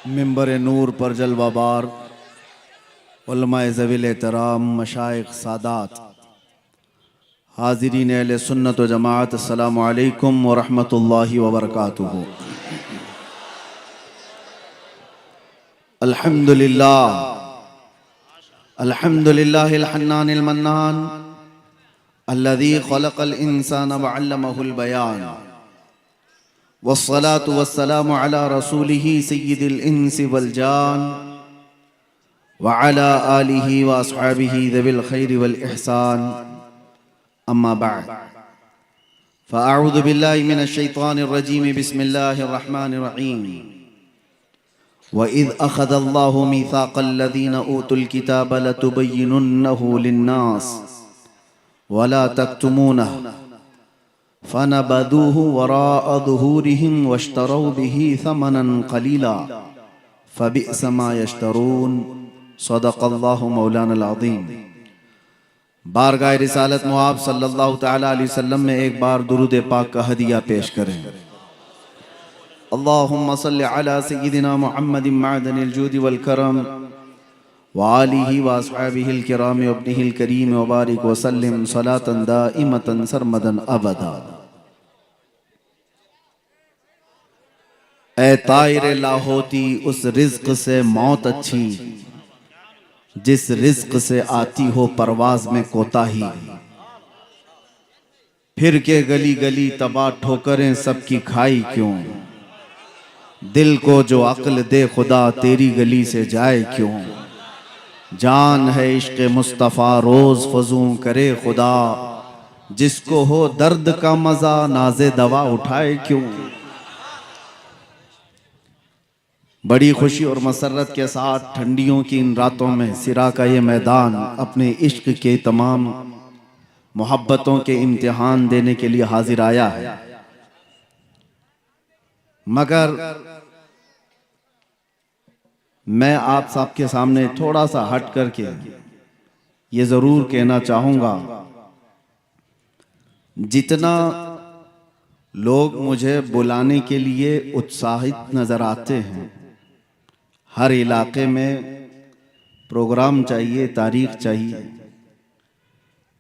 मिंबर नूर पर जलवाबार उलमाए ज़वील एहतराम मशाइख सादात हाज़रीन अहले सुन्नत व जमात अस्सलामु अलैकुम व रहमतुल्लाहि व बरकातुहू। अल्हम्दुलिल्लाह अल्हम्दुलिल्लाहिल हन्नानिल मन्नान अल्लज़ी खलक़ल इंसाना व अल्लमहुल बयान वस्सलातु वस्सलामु अला रसूलिही सय्यिदिल इंसि वल जान व अला आलिही व अस्हाबिही ज़विल खैरि वल इहसान अम्मा बअद फ़अऊज़ु बिल्लाहि मिनश शैतानिर रजीम बिस्मिल्लाहिर रहमानिर रहीम व इज़ अख़ज़ल्लाहु मीसाक़ल लज़ीना ऊतुल किताब लतुबय्यिनुन्नहु लिन्नास व ला तक्तुमूनहु फ़नबदूहु वराअ ज़ुहूरिहिम वश्तरौ बिही समनन क़लीला फ़बिअस मा यश्तरून। सदक़ल्लाहु मौलाना अज़ीम। बारगाह रिसालत मुआब सल्लल्लाहु तआला अलैहि वसल्लम में एक बार दुरूद पाक का हदिया पेश करें। अल्लाहुम्मा सल्लि अला सय्यिदिना मुहम्मदिन मअदनिल जूदि वल करम व आलिही व अस्हाबिहिल किराम व इब्निहिल करीम व बारिक व सल्लिम सलातन दाइमतन सरमदन अबदा। ए ताइर लाहोती उस रिज़्क़ से मौत अच्छी जिस रिज़्क़ से आती हो परवाज़ में कोताही। फिर के गली गली तबाह ठोकरें सबकी खाई क्यों, दिल को जो अक्ल दे खुदा तेरी गली से जाए क्यों। जान है इश्क़ मुस्तफ़ा रोज़ फज़ूं करे खुदा, जिसको हो दर्द का मज़ा नाज़े दवा उठाए क्यों। बड़ी खुशी और मसरत के साथ ठंडियों की इन रातों में सिरा का ये मैदान अपने इश्क के तमाम मोहब्बतों के इम्तिहान देने के लिए हाजिर आया है। मगर मैं आप सबके सामने थोड़ा सा हट करके ये ज़रूर कहना चाहूँगा, जितना लोग मुझे बुलाने के लिए उत्साहित नज़र आते हैं, हर इलाके में प्रोग्राम चाहिए, तारीख चाहिए,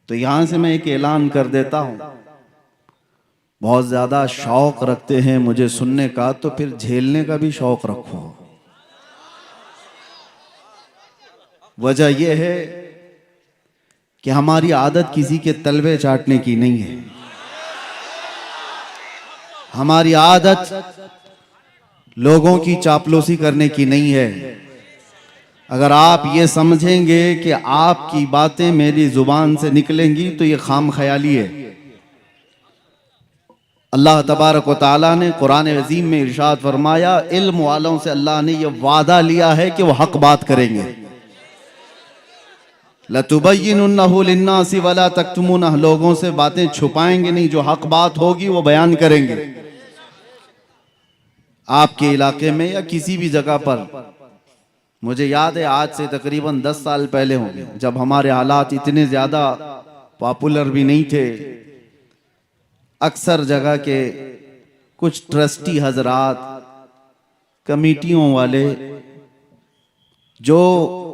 तो यहाँ से मैं एक ऐलान कर देता हूँ, बहुत ज़्यादा शौक़ रखते हैं मुझे सुनने का तो फिर झेलने का भी शौक़ रखो। वजह यह है कि हमारी आदत किसी के तलवे चाटने की नहीं है। हमारी आदत लोगों की चापलूसी करने की नहीं है। अगर आप ये समझेंगे कि आपकी बातें मेरी जुबान से निकलेंगी तो ये खाम ख्याली है। अल्लाह तबारक व तआला ने कुरान अज़ीम में इरशाद फरमाया, इल्म वालों से अल्लाह ने ये वादा लिया है कि वो हक बात करेंगे। लतुबय्यिनुन्नहु लिन्नासि वला तक्तुमूनहु, लोगों से बातें छुपाएंगे नहीं, जो हक बात होगी वो बयान करेंगे। आपके इलाके में या किसी भी जगह पर, मुझे याद है आज से तकरीबन 10 साल पहले होंगे, जब हमारे हालात इतने ज्यादा पॉपुलर भी नहीं थे, अक्सर जगह के कुछ ट्रस्टी हजरात, कमेटियों वाले जो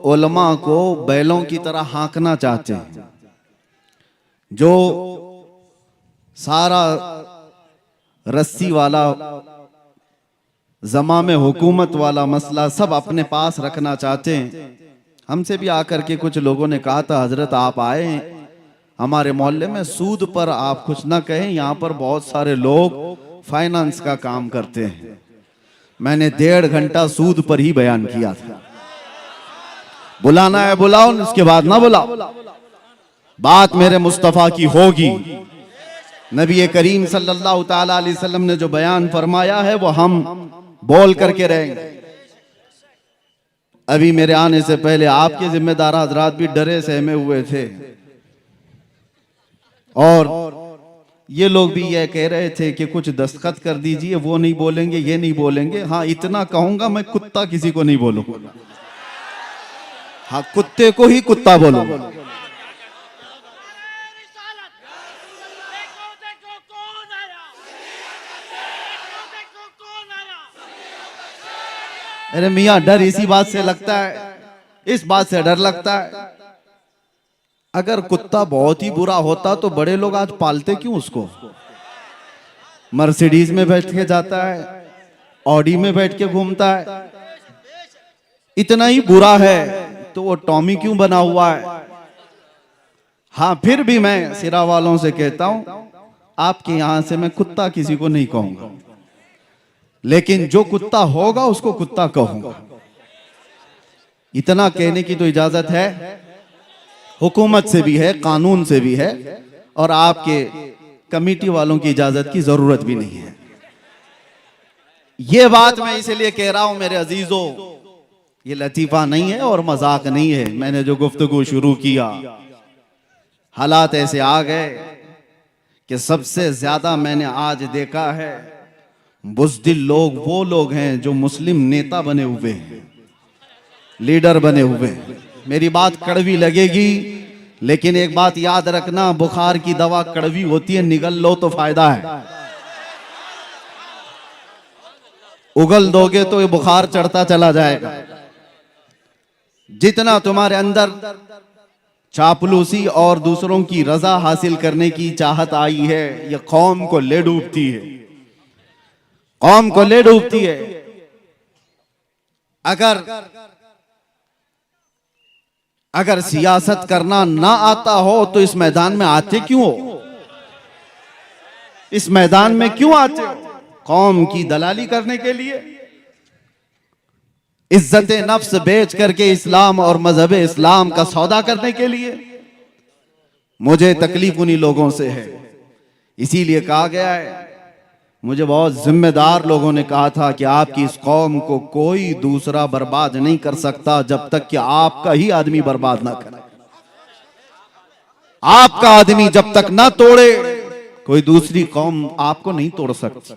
उलमा को बैलों की तरह हाँकना चाहते हैं, जो सारा रस्सी वाला जमा में हुकूमत वाला मसला सब अपने पास रखना चाहते हैं, हमसे भी आकर के कुछ लोगों ने कहा था, हजरत आप आए हमारे मोहल्ले में, सूद पर आप कुछ ना कहें, यहाँ पर बहुत सारे लोग फाइनेंस का काम करते हैं। मैंने 1.5 घंटा सूद पर ही बयान किया था। बुलाना है बुलाओ, उसके बाद ना बुलाओ, बात मेरे मुस्तफ़ा की होगी। नबी करीम सल्लल्लाहु तआला अलैहि वसल्लम ने जो बयान फरमाया है वो हम बोल करके रहेंगे। अभी मेरे आने से पहले आपके जिम्मेदार हजरात भी डरे सहमे हुए थे, और ये लोग भी ये कह रहे थे कि कुछ दस्तखत कर दीजिए, वो नहीं बोलेंगे, ये नहीं बोलेंगे। हाँ, इतना कहूंगा, मैं कुत्ता किसी को नहीं बोलूंगा। हाँ, कुत्ते को ही कुत्ता बोलूंगा। अरे मियाँ, डर इसी बात से लगता है, इस बात से डर लगता है। अगर कुत्ता बहुत ही बुरा होता तो बड़े लोग आज पालते क्यों उसको? मर्सिडीज में बैठ के जाता है, ऑडी में बैठ के घूमता है। इतना ही बुरा है तो वो टॉमी क्यों बना हुआ है? हाँ, फिर भी मैं सिरा वालों से कहता हूं, आपके यहां से मैं कुत्ता किसी को नहीं कहूंगा, लेकिन जो कुत्ता होगा उसको कुत्ता कहूंगा। इतना कहने की तो इजाजत है, हुकूमत से भी है, कानून से भी है, और आपके कमेटी वालों की इजाजत की जरूरत भी नहीं है। ये बात मैं इसलिए कह रहा हूं मेरे अजीजों, ये लतीफा नहीं है और मजाक नहीं है। मैंने जो गुफ्तगू शुरू किया, हालात ऐसे आ गए कि सबसे ज्यादा मैंने आज देखा है बुज़दिल लोग वो लोग हैं जो मुस्लिम नेता बने हुए हैं, लीडर बने हुए हैं। मेरी बात कड़वी लगेगी, लेकिन एक बात याद रखना, बुखार की दवा कड़वी होती है, निगल लो तो फायदा है, उगल दोगे तो ये बुखार चढ़ता चला जाएगा। जितना तुम्हारे अंदर चापलूसी और दूसरों की रजा हासिल करने की चाहत आई है, ये कौम को ले डूबती है, कौम को ले डूबती है। अगर सियासत करना ना आता हो तो इस मैदान में आते क्यों हो? इस मैदान में क्यों आते हो? कौम की दलाली करने के लिए, इज्जत नफ्स बेच करके इस्लाम और मजहब इस्लाम का सौदा करने के लिए। मुझे तकलीफ उन्हीं लोगों से है, इसीलिए कहा गया है, मुझे बहुत जिम्मेदार लोगों ने कहा था कि आपकी इस कौम को कोई दूसरा बर्बाद नहीं कर सकता जब तक कि आपका ही आदमी बर्बाद ना करे। आपका आदमी जब तक ना तोड़े, कोई दूसरी कौम आपको नहीं तोड़ सकती।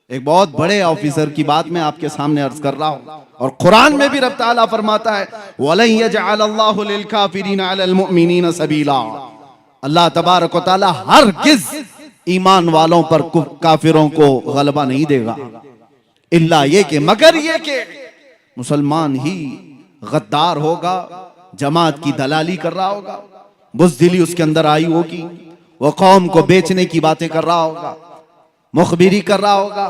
एक बहुत बड़े ऑफिसर की बात मैं आपके सामने अर्ज कर रहा हूं, और कुरान में भी रब ताला फरमाता है, वलन यजअलल्लाहु लिलकाफिरीना अलल मुमिनीना सबीला। अल्लाह तबारक व तआला हरगिज़ ईमान वालों पर काफिरों को गलबा नहीं देगा, इल्ला ये कि, मगर ये कि मुसलमान ही गद्दार होगा, जमात की दलाली कर रहा होगा, बुज़दिली उसके अंदर आई होगी, वो कौम को बेचने की बातें कर रहा होगा, मुखबिरी कर रहा होगा।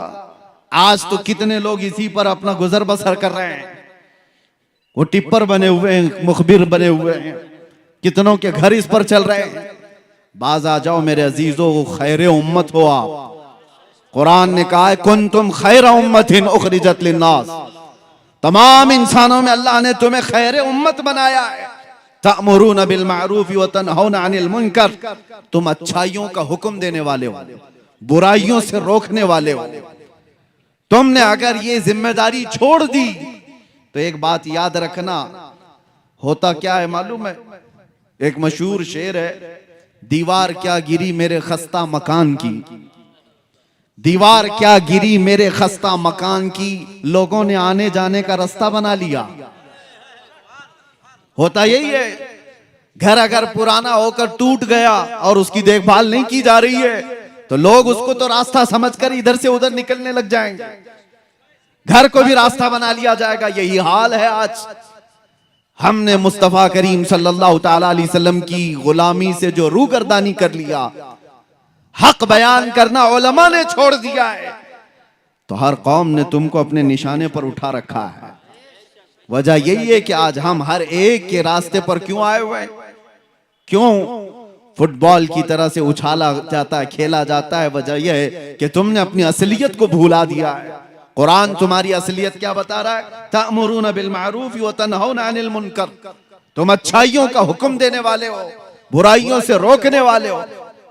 आज तो कितने लोग इसी पर अपना गुजर बसर कर रहे हैं, वो टिप्पर बने हुए हैं, मुखबिर बने हुए हैं, कितनों के घर इस पर चल रहे हैं। बाज आ जाओ मेरे अजीजों, खैर उम्मत हो आप। कुरान ने कहा है, कुंतुम खैर उम्मतिन उखरिजत लिन्नास, तमाम इंसानों में अल्लाह ने तुम्हें खैर उम्मत बनाया है। तअमुरूना बिल मारूफ व तनहौना अनिल मुनकर, तुम अच्छाइयों का हुक्म देने वाले हो, बुराइयों से रोकने वाले हो। तुमने अगर ये जिम्मेदारी छोड़ दी तो एक बात याद रखना, होता क्या है मालूम है? एक मशहूर शेर है, दीवार क्या गिरी मेरे खस्ता मकान की, दीवार क्या गिरी मेरे खस्ता मकान की, लोगों ने आने जाने का रास्ता बना लिया। होता यही है, घर अगर पुराना होकर टूट गया और उसकी देखभाल नहीं की जा रही है तो लोग उसको तो रास्ता समझकर इधर से उधर निकलने लग जाएंगे, घर को भी रास्ता बना लिया जाएगा। यही हाल है आज। हमने मुस्तफा करीम सल्लल्लाहु ताला अलैहि वसल्लम की गुलामी से जो रूगर्दानी कर लिया, हक बयान करना उलमा ने छोड़ दिया है, तो हर कौम ने तुमको अपने निशाने पर उठा रखा है। वजह यही है कि आज हम हर एक के रास्ते पर क्यों आए हुए हैं? क्यों फुटबॉल की तरह से उछाला जाता है, खेला जाता है? वजह यह है कि तुमने अपनी असलियत को भूला दिया है। कुरान तुम्हारी असलियत क्या बता रहा है? तअमुरूना बिल मारूफ व तनहौना अनिल मुनकर, तुम अच्छाइयों का हुक्म देने वाले हो, बुराइयों से रोकने वाले हो।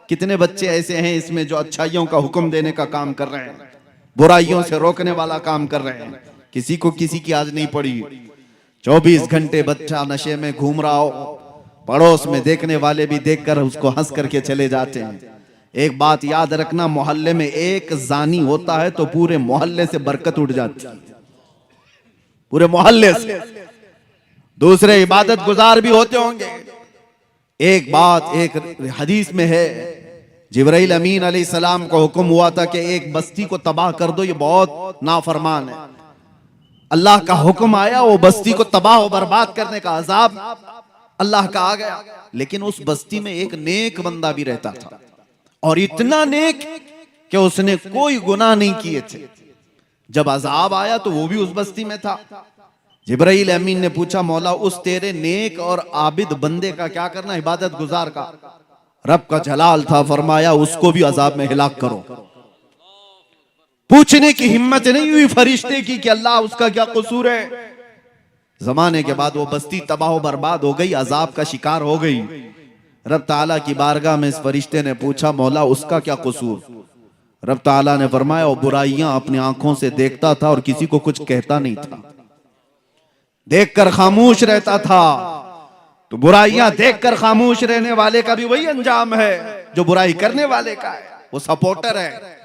कितने बच्चे ऐसे हैं इसमें जो अच्छाइयों का हुक्म देने का काम कर रहे हैं, बुराइयों से रोकने वाला काम कर रहे हैं। किसी को किसी की आज नहीं पड़ी। 24 घंटे बच्चा नशे में घूम रहा हो, पड़ोस में देखने वाले भी देखकर उसको हंस करके चले जाते हैं। एक बात याद रखना, मोहल्ले में एक जानी होता है तो पूरे मोहल्ले से बरकत उठ जाती है, पूरे मोहल्ले से। दूसरे इबादत गुजार भी होते होंगे। एक बात, एक हदीस में है, जिब्राइल अमीन अलैहिस्सलाम को हुक्म हुआ था कि एक बस्ती को तबाह कर दो, ये बहुत नाफरमान है। अल्लाह का हुक्म आया, वो बस्ती को तबाह और बर्बाद करने का अजाब अल्लाह का आ गया। लेकिन उस बस्ती में एक नेक बंदा भी रहता था, और इतना नेक कि उसने कोई गुनाह नहीं किए थे। जब अजाब आया तो वो भी उस बस्ती में था। जिब्राइल अमीन ने पूछा, मौला उस तेरे नेक और आबिद बंदे का क्या करना, इबादत गुजार का? रब का जलाल था, फरमाया उसको भी अजाब में हिलाक करो। पूछने की हिम्मत नहीं हुई फरिश्ते की कि अल्लाह उसका क्या कसूर है। जमाने के बाद वो बस्ती तबाह बर्बाद हो गई, अजाब का शिकार हो गई। रब ताला की बारगाह में इस फरिश्ते ने पूछा, मौला उसका क्या कसूर? रब ताला ने फरमाया, वो बुराइयां अपनी आंखों से देखता था और किसी को कुछ कहता नहीं था, देखकर खामोश रहता था। तो बुराइयां देखकर खामोश रहने वाले का भी वही अंजाम है जो बुराई करने वाले का है। वो सपोर्टर है।